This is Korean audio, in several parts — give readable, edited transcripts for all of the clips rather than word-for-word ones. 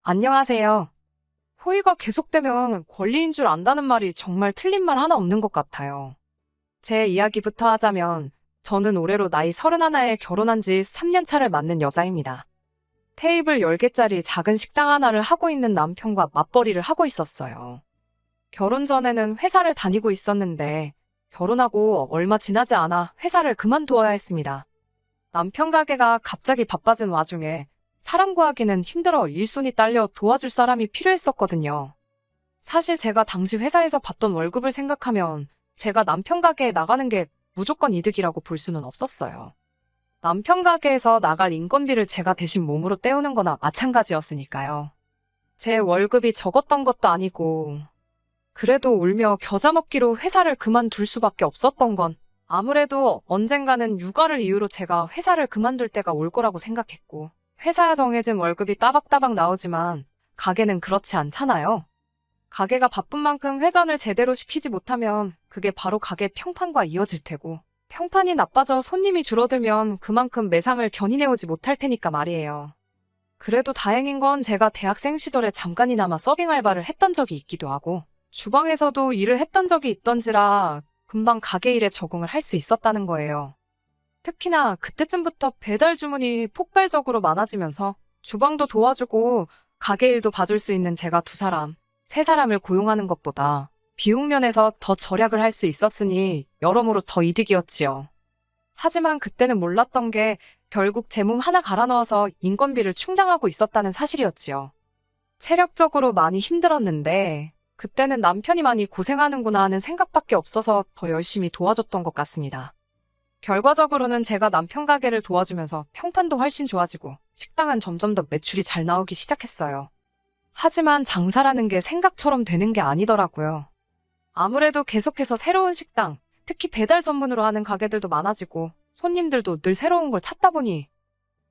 안녕하세요. 호의가 계속되면 권리인 줄 안다는 말이 정말 틀린 말 하나 없는 것 같아요. 제 이야기부터 하자면, 저는 올해로 나이 31에 결혼한 지 3년 차를 맞는 여자입니다. 테이블 10개짜리 작은 식당 하나를 하고 있는 남편과 맞벌이를 하고 있었어요. 결혼 전에는 회사를 다니고 있었는데, 결혼하고 얼마 지나지 않아 회사를 그만두어야 했습니다. 남편 가게가 갑자기 바빠진 와중에 사람 구하기는 힘들어 일손이 딸려 도와줄 사람이 필요했었거든요. 사실 제가 당시 회사에서 받던 월급을 생각하면 제가 남편 가게에 나가는 게 무조건 이득이라고 볼 수는 없었어요. 남편 가게에서 나갈 인건비를 제가 대신 몸으로 때우는 거나 마찬가지였으니까요. 제 월급이 적었던 것도 아니고, 그래도 울며 겨자 먹기로 회사를 그만둘 수밖에 없었던 건 아무래도 언젠가는 육아를 이유로 제가 회사를 그만둘 때가 올 거라고 생각했고, 회사에 정해진 월급이 따박따박 나오지만 가게는 그렇지 않잖아요. 가게가 바쁜 만큼 회전을 제대로 시키지 못하면 그게 바로 가게 평판과 이어질 테고, 평판이 나빠져 손님이 줄어들면 그만큼 매상을 견인해오지 못할 테니까 말이에요. 그래도 다행인 건 제가 대학생 시절에 잠깐이나마 서빙 알바를 했던 적이 있기도 하고, 주방에서도 일을 했던 적이 있던지라 금방 가게 일에 적응을 할 수 있었다는 거예요. 특히나 그때쯤부터 배달 주문이 폭발적으로 많아지면서 주방도 도와주고 가게 일도 봐줄 수 있는 제가 세 사람을 고용하는 것보다 비용 면에서 더 절약을 할 수 있었으니 여러모로 더 이득이었지요. 하지만 그때는 몰랐던 게 결국 제 몸 하나 갈아 넣어서 인건비를 충당하고 있었다는 사실이었지요. 체력적으로 많이 힘들었는데 그때는 남편이 많이 고생하는구나 하는 생각밖에 없어서 더 열심히 도와줬던 것 같습니다. 결과적으로는 제가 남편 가게를 도와주면서 평판도 훨씬 좋아지고 식당은 점점 더 매출이 잘 나오기 시작했어요. 하지만 장사라는 게 생각처럼 되는 게 아니더라고요. 아무래도 계속해서 새로운 식당, 특히 배달 전문으로 하는 가게들도 많아지고 손님들도 늘 새로운 걸 찾다 보니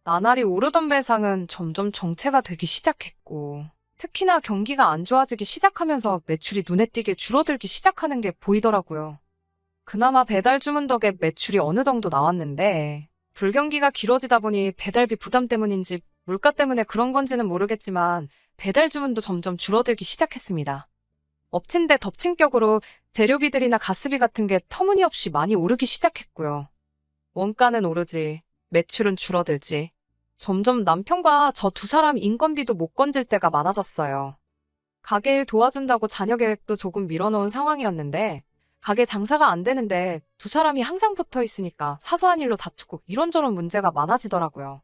나날이 오르던 배상은 점점 정체가 되기 시작했고, 특히나 경기가 안 좋아지기 시작하면서 매출이 눈에 띄게 줄어들기 시작하는 게 보이더라고요. 그나마 배달 주문 덕에 매출이 어느 정도 나왔는데, 불경기가 길어지다 보니 배달비 부담 때문인지 물가 때문에 그런 건지는 모르겠지만 배달 주문도 점점 줄어들기 시작했습니다. 엎친 데 덮친 격으로 재료비들이나 가스비 같은 게 터무니없이 많이 오르기 시작했고요. 원가는 오르지, 매출은 줄어들지. 점점 남편과 저 두 사람 인건비도 못 건질 때가 많아졌어요. 가게 일 도와준다고 자녀 계획도 조금 밀어놓은 상황이었는데, 가게 장사가 안 되는데 두 사람이 항상 붙어 있으니까 사소한 일로 다투고 이런저런 문제가 많아지더라고요.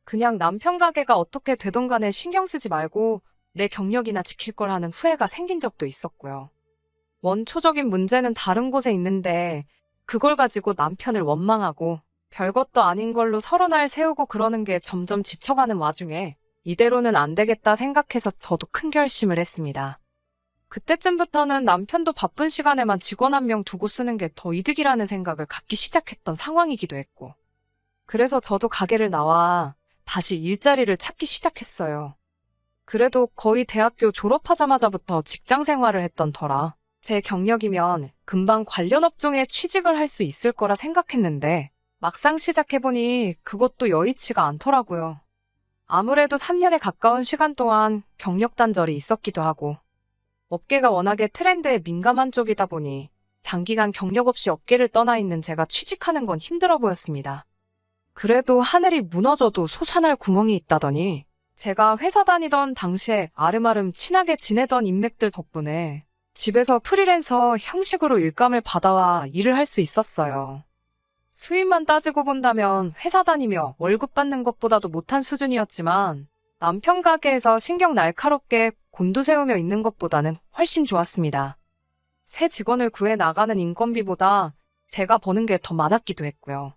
그냥 남편 가게가 어떻게 되던 간에 신경 쓰지 말고 내 경력이나 지킬 걸 하는 후회가 생긴 적도 있었고요. 원초적인 문제는 다른 곳에 있는데 그걸 가지고 남편을 원망하고 별것도 아닌 걸로 서로 날 세우고 그러는 게 점점 지쳐가는 와중에 이대로는 안 되겠다 생각해서 저도 큰 결심을 했습니다. 그때쯤부터는 남편도 바쁜 시간에만 직원 한 명 두고 쓰는 게 더 이득이라는 생각을 갖기 시작했던 상황이기도 했고, 그래서 저도 가게를 나와 다시 일자리를 찾기 시작했어요. 그래도 거의 대학교 졸업하자마자부터 직장 생활을 했던 터라 제 경력이면 금방 관련 업종에 취직을 할 수 있을 거라 생각했는데 막상 시작해보니 그것도 여의치가 않더라고요. 아무래도 3년에 가까운 시간 동안 경력 단절이 있었기도 하고, 업계가 워낙에 트렌드에 민감한 쪽이다 보니 장기간 경력 없이 업계를 떠나 있는 제가 취직하는 건 힘들어 보였습니다. 그래도 하늘이 무너져도 솟아날 구멍이 있다더니 제가 회사 다니던 당시에 아름아름 친하게 지내던 인맥들 덕분에 집에서 프리랜서 형식으로 일감을 받아와 일을 할 수 있었어요. 수입만 따지고 본다면 회사 다니며 월급 받는 것보다도 못한 수준이었지만 남편 가게에서 신경 날카롭게 곤두세우며 있는 것보다는 훨씬 좋았습니다. 새 직원을 구해 나가는 인건비보다 제가 버는 게 더 많았기도 했고요.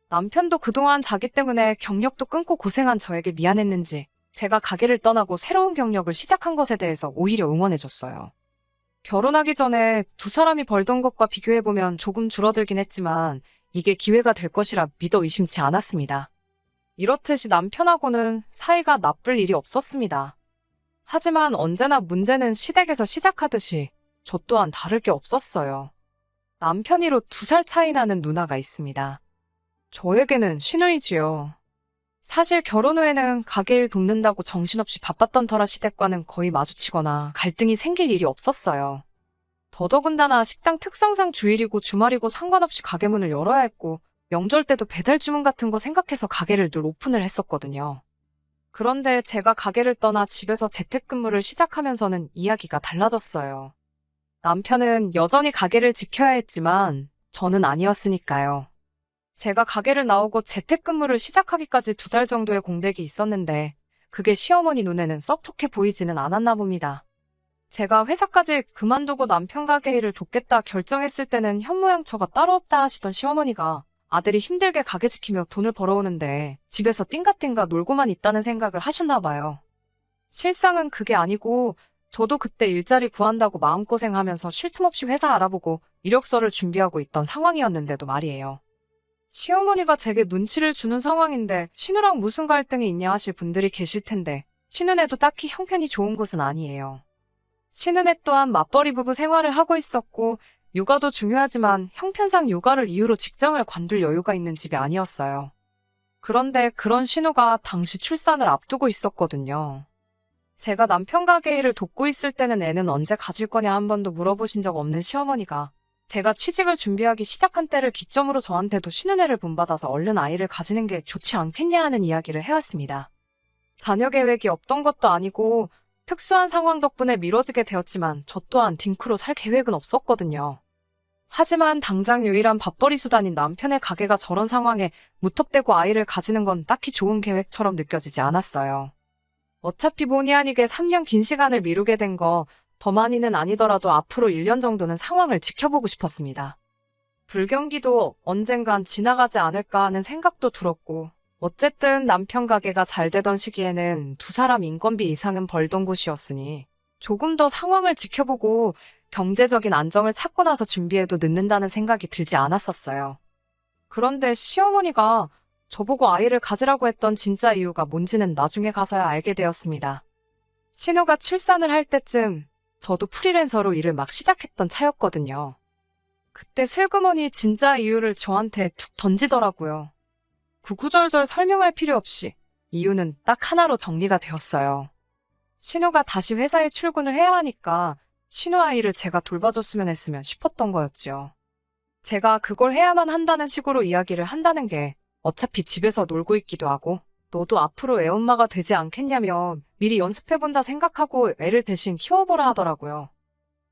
남편도 그동안 자기 때문에 경력도 끊고 고생한 저에게 미안했는지 제가 가게를 떠나고 새로운 경력을 시작한 것에 대해서 오히려 응원해줬어요. 결혼하기 전에 두 사람이 벌던 것과 비교해보면 조금 줄어들긴 했지만 이게 기회가 될 것이라 믿어 의심치 않았습니다. 이렇듯이 남편하고는 사이가 나쁠 일이 없었습니다. 하지만 언제나 문제는 시댁에서 시작하듯이 저 또한 다를 게 없었어요. 남편이로 2살 차이 나는 누나가 있습니다. 저에게는 시누이지요. 사실 결혼 후에는 가게 일 돕는다고 정신없이 바빴던 터라 시댁과는 거의 마주치거나 갈등이 생길 일이 없었어요. 더더군다나 식당 특성상 주일이고 주말이고 상관없이 가게 문을 열어야 했고 명절 때도 배달 주문 같은 거 생각해서 가게를 늘 오픈을 했었거든요. 그런데 제가 가게를 떠나 집에서 재택근무를 시작하면서는 이야기가 달라졌어요. 남편은 여전히 가게를 지켜야 했지만 저는 아니었으니까요. 제가 가게를 나오고 재택근무를 시작하기까지 2달 정도의 공백이 있었는데 그게 시어머니 눈에는 썩 좋게 보이지는 않았나 봅니다. 제가 회사까지 그만두고 남편 가게 일을 돕겠다 결정했을 때는 현모양처가 따로 없다 하시던 시어머니가 아들이 힘들게 가게 지키며 돈을 벌어오는데 집에서 띵가띵가 놀고만 있다는 생각을 하셨나 봐요. 실상은 그게 아니고 저도 그때 일자리 구한다고 마음고생하면서 쉴 틈 없이 회사 알아보고 이력서를 준비하고 있던 상황이었는데도 말이에요. 시어머니가 제게 눈치를 주는 상황인데 신우랑 무슨 갈등이 있냐 하실 분들이 계실 텐데 신우네도 딱히 형편이 좋은 곳은 아니에요. 신우네 또한 맞벌이 부부 생활을 하고 있었고 육아도 중요하지만 형편상 육아를 이유로 직장을 관둘 여유가 있는 집이 아니었어요. 그런데 그런 신우가 당시 출산을 앞두고 있었거든요. 제가 남편 가게 일을 돕고 있을 때는 애는 언제 가질 거냐 한 번도 물어보신 적 없는 시어머니가 제가 취직을 준비하기 시작한 때를 기점으로 저한테도 신혼애를 본받아서 얼른 아이를 가지는 게 좋지 않겠냐 하는 이야기를 해왔습니다. 자녀 계획이 없던 것도 아니고 특수한 상황 덕분에 미뤄지게 되었지만 저 또한 딩크로 살 계획은 없었거든요. 하지만 당장 유일한 밥벌이 수단인 남편의 가게가 저런 상황에 무턱대고 아이를 가지는 건 딱히 좋은 계획처럼 느껴지지 않았어요. 어차피 본의 아니게 3년 긴 시간을 미루게 된 거 더 많이는 아니더라도 앞으로 1년 정도는 상황을 지켜보고 싶었습니다. 불경기도 언젠간 지나가지 않을까 하는 생각도 들었고 어쨌든 남편 가게가 잘 되던 시기에는 2사람 인건비 이상은 벌던 곳이었으니 조금 더 상황을 지켜보고 경제적인 안정을 찾고 나서 준비해도 늦는다는 생각이 들지 않았었어요. 그런데 시어머니가 저보고 아이를 가지라고 했던 진짜 이유가 뭔지는 나중에 가서야 알게 되었습니다. 신우가 출산을 할 때쯤 저도 프리랜서로 일을 막 시작했던 차였거든요. 그때 슬그머니 진짜 이유를 저한테 툭 던지더라고요. 구구절절 설명할 필요 없이 이유는 딱 하나로 정리가 되었어요. 신우가 다시 회사에 출근을 해야 하니까 신우 아이를 제가 돌봐줬으면 했으면 싶었던 거였죠. 제가 그걸 해야만 한다는 식으로 이야기를 한다는 게 어차피 집에서 놀고 있기도 하고 너도 앞으로 애엄마가 되지 않겠냐며 미리 연습해본다 생각하고 애를 대신 키워보라 하더라고요.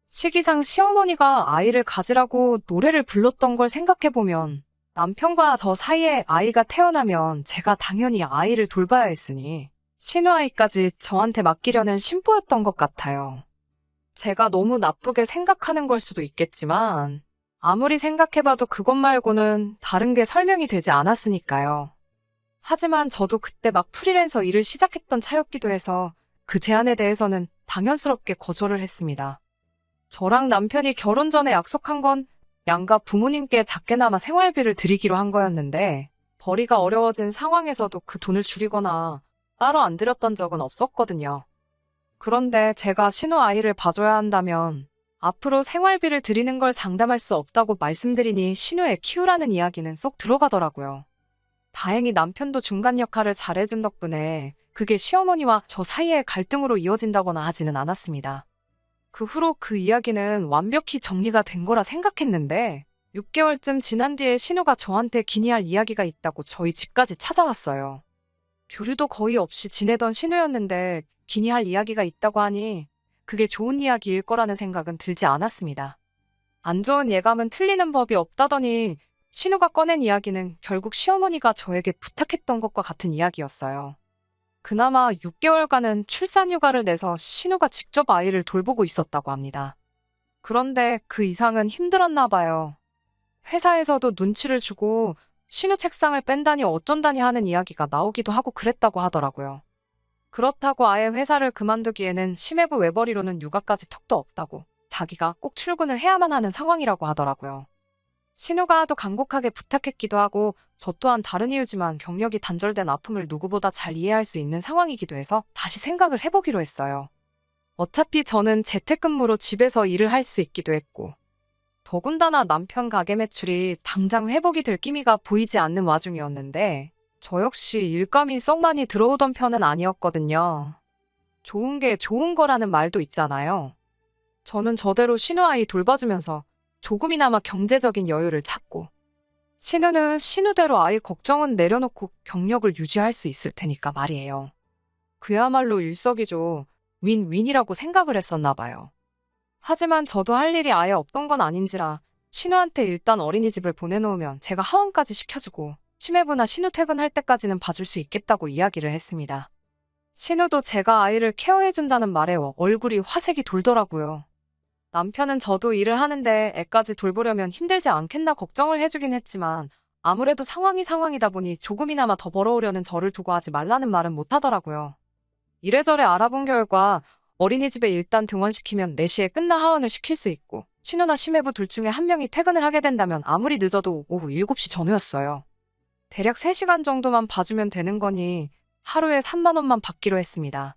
시기상 시어머니가 아이를 가지라고 노래를 불렀던 걸 생각해보면 남편과 저 사이에 아이가 태어나면 제가 당연히 아이를 돌봐야 했으니 신우아이까지 저한테 맡기려는 심보였던 것 같아요. 제가 너무 나쁘게 생각하는 걸 수도 있겠지만 아무리 생각해봐도 그것 말고는 다른 게 설명이 되지 않았으니까요. 하지만 저도 그때 막 프리랜서 일을 시작했던 차였기도 해서 그 제안에 대해서는 당연스럽게 거절을 했습니다. 저랑 남편이 결혼 전에 약속한 건 양가 부모님께 작게나마 생활비를 드리기로 한 거였는데 벌이가 어려워진 상황에서도 그 돈을 줄이거나 따로 안 드렸던 적은 없었거든요. 그런데 제가 신우 아이를 봐줘야 한다면 앞으로 생활비를 드리는 걸 장담할 수 없다고 말씀드리니 신우 애 키우라는 이야기는 쏙 들어가더라고요. 다행히 남편도 중간 역할을 잘해준 덕분에 그게 시어머니와 저 사이의 갈등으로 이어진다거나 하지는 않았습니다. 그 후로 그 이야기는 완벽히 정리가 된 거라 생각했는데 6개월쯤 지난 뒤에 신우가 저한테 기니할 이야기가 있다고 저희 집까지 찾아왔어요. 교류도 거의 없이 지내던 신우였는데 기니할 이야기가 있다고 하니 그게 좋은 이야기일 거라는 생각은 들지 않았습니다. 안 좋은 예감은 틀리는 법이 없다더니 신우가 꺼낸 이야기는 결국 시어머니가 저에게 부탁했던 것과 같은 이야기였어요. 그나마 6개월간은 출산휴가를 내서 신우가 직접 아이를 돌보고 있었다고 합니다. 그런데 그 이상은 힘들었나 봐요. 회사에서도 눈치를 주고 신우 책상을 뺀다니 어쩐다니 하는 이야기가 나오기도 하고 그랬다고 하더라고요. 그렇다고 아예 회사를 그만두기에는 심해부 외벌이로는 육아까지 턱도 없다고 자기가 꼭 출근을 해야만 하는 상황이라고 하더라고요. 신우가 또 간곡하게 부탁했기도 하고 저 또한 다른 이유지만 경력이 단절된 아픔을 누구보다 잘 이해할 수 있는 상황이기도 해서 다시 생각을 해보기로 했어요. 어차피 저는 재택근무로 집에서 일을 할 수 있기도 했고 더군다나 남편 가게 매출이 당장 회복이 될 기미가 보이지 않는 와중이었는데 저 역시 일감이 썩 많이 들어오던 편은 아니었거든요. 좋은 게 좋은 거라는 말도 있잖아요. 저는 저대로 신우 아이 돌봐주면서 조금이나마 경제적인 여유를 찾고, 신우는 신우대로 아이 걱정은 내려놓고 경력을 유지할 수 있을 테니까 말이에요. 그야말로 일석이조 윈윈이라고 생각을 했었나 봐요. 하지만 저도 할 일이 아예 없던 건 아닌지라 신우한테 일단 어린이집을 보내놓으면 제가 하원까지 시켜주고 심해부나 신우 퇴근할 때까지는 봐줄 수 있겠다고 이야기를 했습니다. 신우도 제가 아이를 케어해준다는 말에 얼굴이 화색이 돌더라고요. 남편은 저도 일을 하는데 애까지 돌보려면 힘들지 않겠나 걱정을 해주긴 했지만 아무래도 상황이다 보니 조금이나마 더 벌어오려는 저를 두고 하지 말라는 말은 못하더라고요. 이래저래 알아본 결과 어린이집에 일단 등원시키면 4시에 끝나 하원을 시킬 수 있고 신우나 심해부 둘 중에 한 명이 퇴근을 하게 된다면 아무리 늦어도 오후 7시 전후였어요. 대략 3시간 정도만 봐주면 되는 거니 하루에 3만 원만 받기로 했습니다.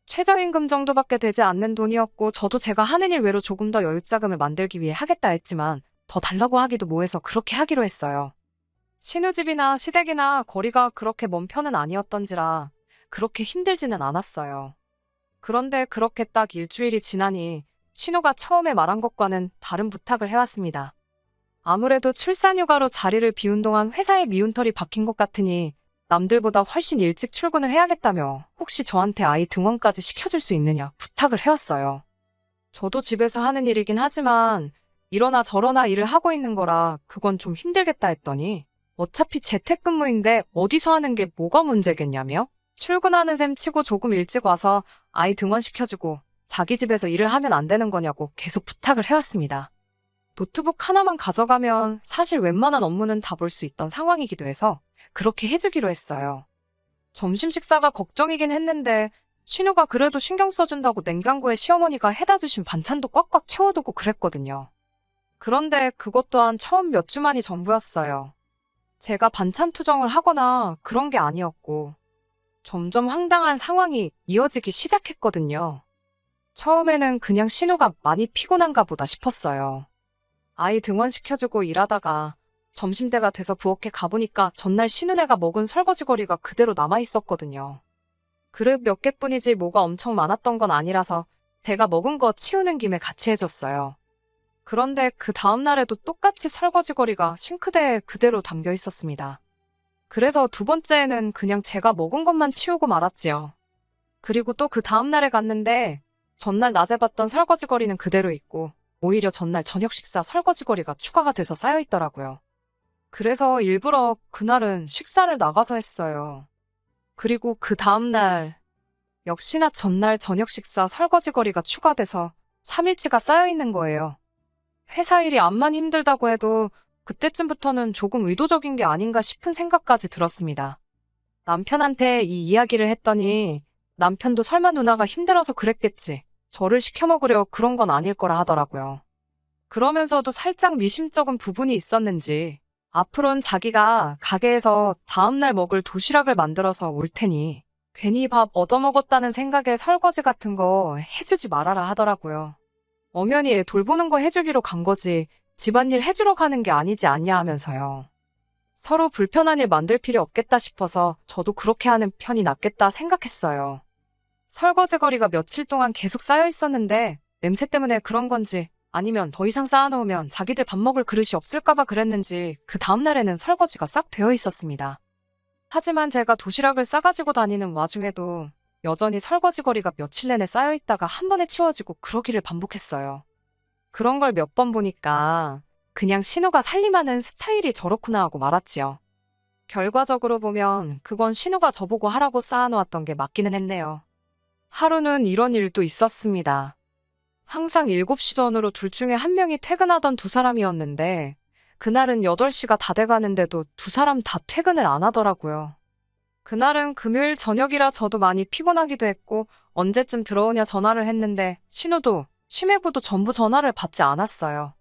최저임금 정도밖에 되지 않는 돈이었고 저도 제가 하는 일 외로 조금 더 여유자금을 만들기 위해 하겠다 했지만 더 달라고 하기도 뭐해서 그렇게 하기로 했어요. 신우집이나 시댁이나 거리가 그렇게 먼 편은 아니었던지라 그렇게 힘들지는 않았어요. 그런데 그렇게 딱 일주일이 지나니 신우가 처음에 말한 것과는 다른 부탁을 해왔습니다. 아무래도 출산휴가로 자리를 비운 동안 회사에 미운털이 박힌 것 같으니 남들보다 훨씬 일찍 출근을 해야겠다며 혹시 저한테 아이 등원까지 시켜줄 수 있느냐 부탁을 해왔어요. 저도 집에서 하는 일이긴 하지만 이러나 저러나 일을 하고 있는 거라 그건 좀 힘들겠다 했더니 어차피 재택근무인데 어디서 하는 게 뭐가 문제겠냐며 출근하는 셈 치고 조금 일찍 와서 아이 등원시켜주고 자기 집에서 일을 하면 안 되는 거냐고 계속 부탁을 해왔습니다. 노트북 하나만 가져가면 사실 웬만한 업무는 다 볼 수 있던 상황이기도 해서 그렇게 해주기로 했어요. 점심 식사가 걱정이긴 했는데 신우가 그래도 신경 써준다고 냉장고에 시어머니가 해다 주신 반찬도 꽉꽉 채워두고 그랬거든요. 그런데 그것 또한 처음 몇 주 만이 전부였어요. 제가 반찬 투정을 하거나 그런 게 아니었고 점점 황당한 상황이 이어지기 시작했거든요. 처음에는 그냥 신우가 많이 피곤한가 보다 싶었어요. 아이 등원시켜주고 일하다가 점심때가 돼서 부엌에 가보니까 전날 신우네가 먹은 설거지거리가 그대로 남아있었거든요. 그릇 몇 개뿐이지 뭐가 엄청 많았던 건 아니라서 제가 먹은 거 치우는 김에 같이 해줬어요. 그런데 그 다음날에도 똑같이 설거지거리가 싱크대에 그대로 담겨 있었습니다. 그래서 두 번째에는 그냥 제가 먹은 것만 치우고 말았지요. 그리고 또 그 다음날에 갔는데 전날 낮에 봤던 설거지거리는 그대로 있고 오히려 전날 저녁 식사 설거지거리가 추가가 돼서 쌓여있더라고요. 그래서 일부러 그날은 식사를 나가서 했어요. 그리고 그 다음날 역시나 전날 저녁 식사 설거지거리가 추가돼서 3일치가 쌓여있는 거예요. 회사 일이 암만 힘들다고 해도 그때쯤부터는 조금 의도적인 게 아닌가 싶은 생각까지 들었습니다. 남편한테 이 이야기를 했더니 남편도 설마 누나가 힘들어서 그랬겠지. 저를 시켜먹으려 그런 건 아닐 거라 하더라고요. 그러면서도 살짝 미심쩍은 부분이 있었는지 앞으로는 자기가 가게에서 다음날 먹을 도시락을 만들어서 올 테니 괜히 밥 얻어먹었다는 생각에 설거지 같은 거 해주지 말아라 하더라고요. 엄연히 애 돌보는 거 해주기로 간 거지 집안일 해주러 가는 게 아니지 않냐 하면서요. 서로 불편한 일 만들 필요 없겠다 싶어서 저도 그렇게 하는 편이 낫겠다 생각했어요. 설거지거리가 며칠 동안 계속 쌓여 있었는데 냄새 때문에 그런 건지 아니면 더 이상 쌓아놓으면 자기들 밥 먹을 그릇이 없을까봐 그랬는지 그 다음날에는 설거지가 싹 되어 있었습니다. 하지만 제가 도시락을 싸가지고 다니는 와중에도 여전히 설거지거리가 며칠 내내 쌓여있다가 한 번에 치워지고 그러기를 반복했어요. 그런 걸 몇 번 보니까 그냥 신우가 살림하는 스타일이 저렇구나 하고 말았지요. 결과적으로 보면 그건 신우가 저보고 하라고 쌓아놓았던 게 맞기는 했네요. 하루는 이런 일도 있었습니다. 항상 7시 전으로 둘 중에 한 명이 퇴근하던 두 사람이었는데 그날은 8시가 다 돼가는데도 두 사람 다 퇴근을 안 하더라고요. 그날은 금요일 저녁이라 저도 많이 피곤하기도 했고 언제쯤 들어오냐 전화를 했는데 신우도 심해부도 전부 전화를 받지 않았어요.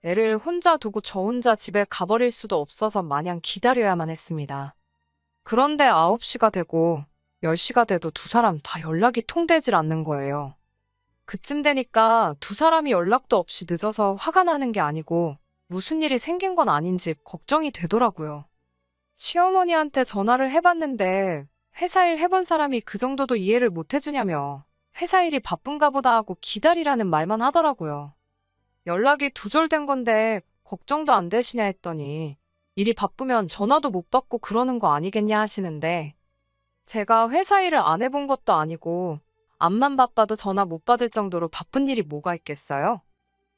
애를 혼자 두고 저 혼자 집에 가버릴 수도 없어서 마냥 기다려야만 했습니다. 그런데 9시가 되고 10시가 돼도 두 사람 다 연락이 통되질 않는 거예요. 그쯤 되니까 두 사람이 연락도 없이 늦어서 화가 나는 게 아니고 무슨 일이 생긴 건 아닌지 걱정이 되더라고요. 시어머니한테 전화를 해봤는데 회사 일 해본 사람이 그 정도도 이해를 못 해주냐며 회사 일이 바쁜가 보다 하고 기다리라는 말만 하더라고요. 연락이 두절된 건데 걱정도 안 되시냐 했더니 일이 바쁘면 전화도 못 받고 그러는 거 아니겠냐 하시는데 제가 회사 일을 안 해본 것도 아니고 앞만 바빠도 전화 못 받을 정도로 바쁜 일이 뭐가 있겠어요?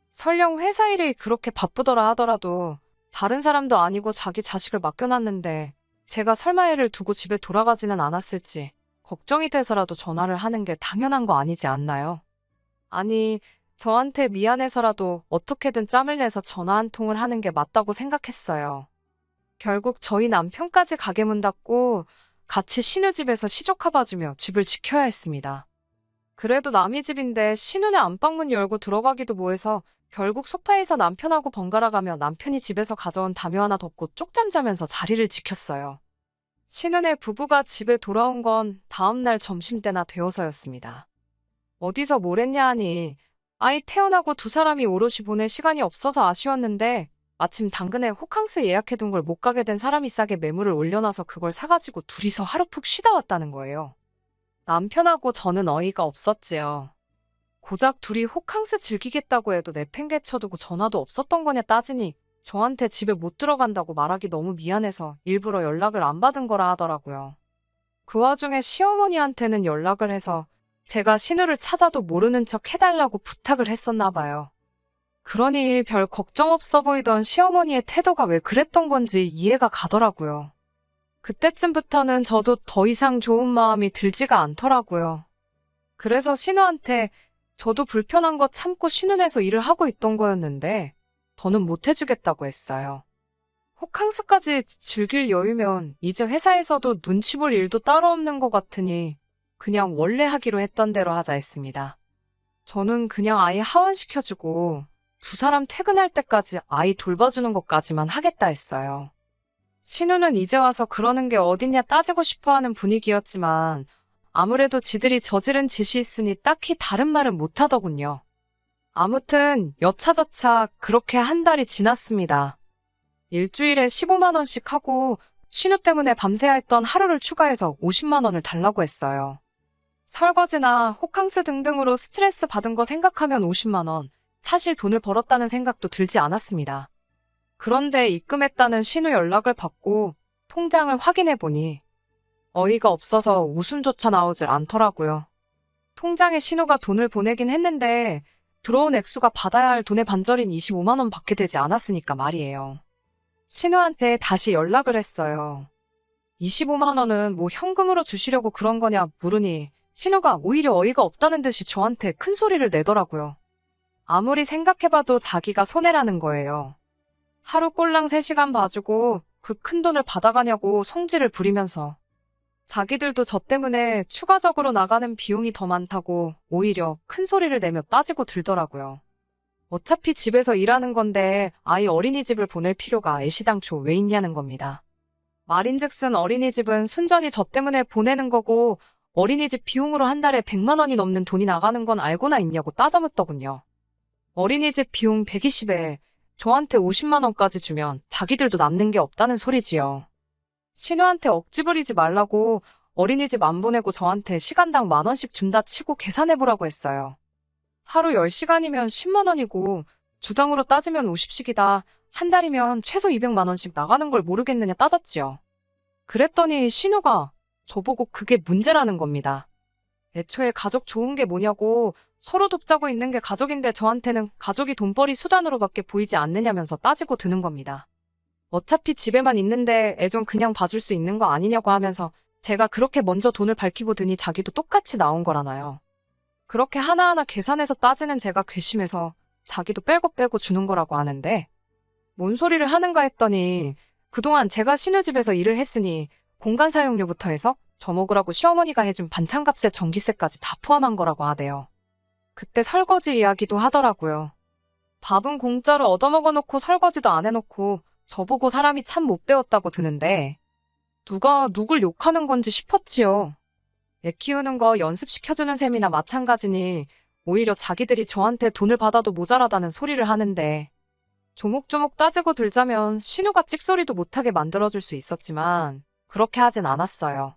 설령 회사 일이 그렇게 바쁘더라 하더라도 다른 사람도 아니고 자기 자식을 맡겨놨는데 제가 설마 애를 두고 집에 돌아가지는 않았을지 걱정이 돼서라도 전화를 하는 게 당연한 거 아니지 않나요? 아니, 저한테 미안해서라도 어떻게든 짬을 내서 전화 한 통을 하는 게 맞다고 생각했어요. 결국 저희 남편까지 가게 문 닫고 같이 신우집에서 시조카 봐주며 집을 지켜야 했습니다. 그래도 남의 집인데 신우네 안방문 열고 들어가기도 뭐해서 결국 소파에서 남편하고 번갈아 가며 남편이 집에서 가져온 담요 하나 덮고 쪽잠 자면서 자리를 지켰어요. 신우네 부부가 집에 돌아온 건 다음날 점심때나 되어서였습니다. 어디서 뭘 했냐 하니 아이 태어나고 두 사람이 오롯이 보낼 시간이 없어서 아쉬웠는데 마침 당근에 호캉스 예약해둔 걸 못 가게 된 사람이 싸게 매물을 올려놔서 그걸 사가지고 둘이서 하루 푹 쉬다 왔다는 거예요. 남편하고 저는 어이가 없었지요. 고작 둘이 호캉스 즐기겠다고 해도 내팽개쳐두고 전화도 없었던 거냐 따지니 저한테 집에 못 들어간다고 말하기 너무 미안해서 일부러 연락을 안 받은 거라 하더라고요. 그 와중에 시어머니한테는 연락을 해서 제가 신우를 찾아도 모르는 척 해달라고 부탁을 했었나 봐요. 그러니 별 걱정 없어 보이던 시어머니의 태도가 왜 그랬던 건지 이해가 가더라고요. 그때쯤부터는 저도 더 이상 좋은 마음이 들지가 않더라고요. 그래서 신우한테 저도 불편한 거 참고 신우내서 일을 하고 있던 거였는데 더는 못 해주겠다고 했어요. 호캉스까지 즐길 여유면 이제 회사에서도 눈치 볼 일도 따로 없는 것 같으니 그냥 원래 하기로 했던 대로 하자 했습니다. 저는 그냥 아이 하원시켜주고 두 사람 퇴근할 때까지 아이 돌봐주는 것까지만 하겠다 했어요. 신우는 이제 와서 그러는 게 어딨냐 따지고 싶어하는 분위기였지만 아무래도 지들이 저지른 짓이 있으니 딱히 다른 말은 못하더군요. 아무튼 여차저차 그렇게 한 달이 지났습니다. 일주일에 15만 원씩 하고 신우 때문에 밤새야 했던 하루를 추가해서 50만 원을 달라고 했어요. 설거지나 호캉스 등등으로 스트레스 받은 거 생각하면 50만 원, 사실 돈을 벌었다는 생각도 들지 않았습니다. 그런데 입금했다는 신우 연락을 받고 통장을 확인해보니 어이가 없어서 웃음조차 나오질 않더라고요. 통장에 신우가 돈을 보내긴 했는데 들어온 액수가 받아야 할 돈의 반절인 25만 원 받게 되지 않았으니까 말이에요. 신우한테 다시 연락을 했어요. 25만 원은 뭐 현금으로 주시려고 그런 거냐 물으니 신우가 오히려 어이가 없다는 듯이 저한테 큰 소리를 내더라고요. 아무리 생각해봐도 자기가 손해라는 거예요. 하루 꼴랑 3시간 봐주고 그 큰 돈을 받아가냐고 성질을 부리면서 자기들도 저 때문에 추가적으로 나가는 비용이 더 많다고 오히려 큰 소리를 내며 따지고 들더라고요. 어차피 집에서 일하는 건데 아이 어린이집을 보낼 필요가 애시당초 왜 있냐는 겁니다. 말인즉슨 어린이집은 순전히 저 때문에 보내는 거고 어린이집 비용으로 한 달에 100만 원이 넘는 돈이 나가는 건 알고나 있냐고 따져묻더군요. 어린이집 비용 120에 저한테 50만 원까지 주면 자기들도 남는 게 없다는 소리지요. 신우한테 억지 부리지 말라고 어린이집 안 보내고 저한테 시간당 10,000원씩 준다 치고 계산해보라고 했어요. 하루 10시간이면 10만 원이고 주당으로 따지면 50씩이다. 한 달이면 최소 200만 원씩 나가는 걸 모르겠느냐 따졌지요. 그랬더니 신우가 저보고 그게 문제라는 겁니다. 애초에 가족 좋은 게 뭐냐고 서로 돕자고 있는 게 가족인데 저한테는 가족이 돈벌이 수단으로밖에 보이지 않느냐면서 따지고 드는 겁니다. 어차피 집에만 있는데 애 좀 그냥 봐줄 수 있는 거 아니냐고 하면서 제가 그렇게 먼저 돈을 밝히고 드니 자기도 똑같이 나온 거라나요. 그렇게 하나하나 계산해서 따지는 제가 괘씸해서 자기도 빼고 주는 거라고 하는데 뭔 소리를 하는가 했더니 그동안 제가 신우집에서 일을 했으니 공간 사용료부터 해서 저 먹으라고 시어머니가 해준 반찬값에 전기세까지 다 포함한 거라고 하대요. 그때 설거지 이야기도 하더라고요. 밥은 공짜로 얻어먹어놓고 설거지도 안 해놓고 저보고 사람이 참 못 배웠다고 드는데 누가 누굴 욕하는 건지 싶었지요. 애 키우는 거 연습시켜주는 셈이나 마찬가지니 오히려 자기들이 저한테 돈을 받아도 모자라다는 소리를 하는데 조목조목 따지고 들자면 신우가 찍소리도 못하게 만들어줄 수 있었지만 그렇게 하진 않았어요.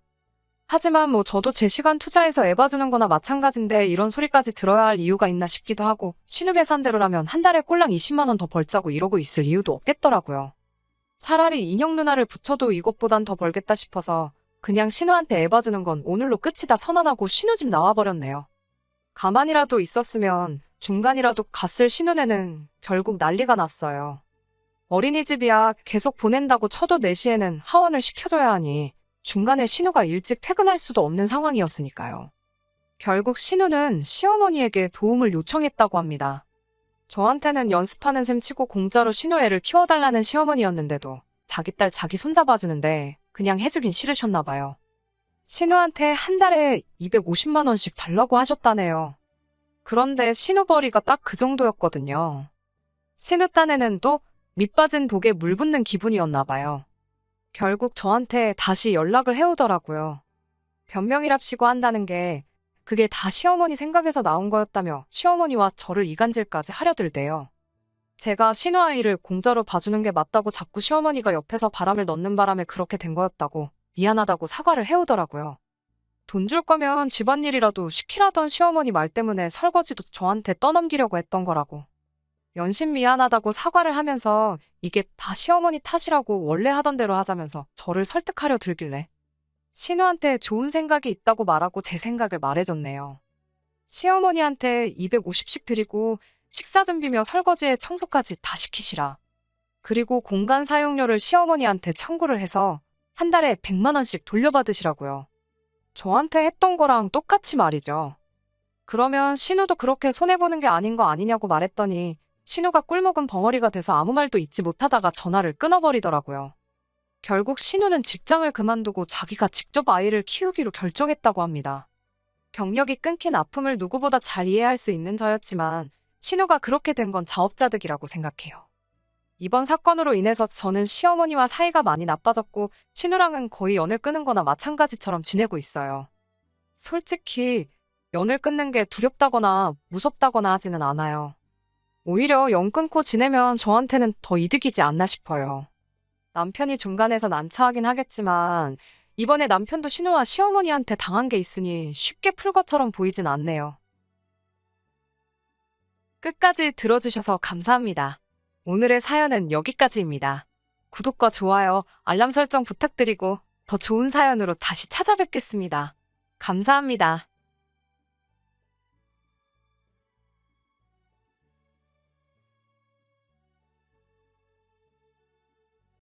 하지만 뭐 저도 제 시간 투자해서 애 봐주는 거나 마찬가지인데 이런 소리까지 들어야 할 이유가 있나 싶기도 하고 신우 계산대로라면 한 달에 꼴랑 20만 원 더 벌자고 이러고 있을 이유도 없겠더라고요. 차라리 인형 누나를 붙여도 이것보단 더 벌겠다 싶어서 그냥 신우한테 애 봐주는 건 오늘로 끝이다 선언하고 신우 집 나와버렸네요. 가만히라도 있었으면 중간이라도 갔을 신우네는 결국 난리가 났어요. 어린이집이야 계속 보낸다고 쳐도 4시에는 하원을 시켜줘야 하니 중간에 신우가 일찍 퇴근할 수도 없는 상황이었으니까요. 결국 신우는 시어머니에게 도움을 요청했다고 합니다. 저한테는 연습하는 셈 치고 공짜로 신우 애를 키워달라는 시어머니였는데도 자기 딸 자기 손자 봐주는데 그냥 해주긴 싫으셨나 봐요. 신우한테 한 달에 250만 원씩 달라고 하셨다네요. 그런데 신우벌이가 딱 그 정도였거든요. 신우 딴에는 또 밑빠진 독에 물 붓는 기분이었나 봐요. 결국 저한테 다시 연락을 해오더라고요. 변명이랍시고 한다는 게 그게 다 시어머니 생각에서 나온 거였다며 시어머니와 저를 이간질까지 하려들대요. 제가 신우 아이를 공짜로 봐주는 게 맞다고 자꾸 시어머니가 옆에서 바람을 넣는 바람에 그렇게 된 거였다고 미안하다고 사과를 해오더라고요. 돈 줄 거면 집안일이라도 시키라던 시어머니 말 때문에 설거지도 저한테 떠넘기려고 했던 거라고. 연신 미안하다고 사과를 하면서 이게 다 시어머니 탓이라고 원래 하던 대로 하자면서 저를 설득하려 들길래 신우한테 좋은 생각이 있다고 말하고 제 생각을 말해줬네요. 시어머니한테 250씩 드리고 식사 준비며 설거지에 청소까지 다 시키시라. 그리고 공간 사용료를 시어머니한테 청구를 해서 한 달에 100만 원씩 돌려받으시라고요. 저한테 했던 거랑 똑같이 말이죠. 그러면 신우도 그렇게 손해보는 게 아닌 거 아니냐고 말했더니 신우가 꿀먹은 벙어리가 돼서 아무 말도 잊지 못하다가 전화를 끊어버리더라고요. 결국 신우는 직장을 그만두고 자기가 직접 아이를 키우기로 결정했다고 합니다. 경력이 끊긴 아픔을 누구보다 잘 이해할 수 있는 저였지만 신우가 그렇게 된 건 자업자득이라고 생각해요. 이번 사건으로 인해서 저는 시어머니와 사이가 많이 나빠졌고 신우랑은 거의 연을 끊은 거나 마찬가지처럼 지내고 있어요. 솔직히 연을 끊는 게 두렵다거나 무섭다거나 하지는 않아요. 오히려 연 끊고 지내면 저한테는 더 이득이지 않나 싶어요. 남편이 중간에서 난처하긴 하겠지만 이번에 남편도 신우와 시어머니한테 당한 게 있으니 쉽게 풀 것처럼 보이진 않네요. 끝까지 들어주셔서 감사합니다. 오늘의 사연은 여기까지입니다. 구독과 좋아요, 알람 설정 부탁드리고 더 좋은 사연으로 다시 찾아뵙겠습니다. 감사합니다.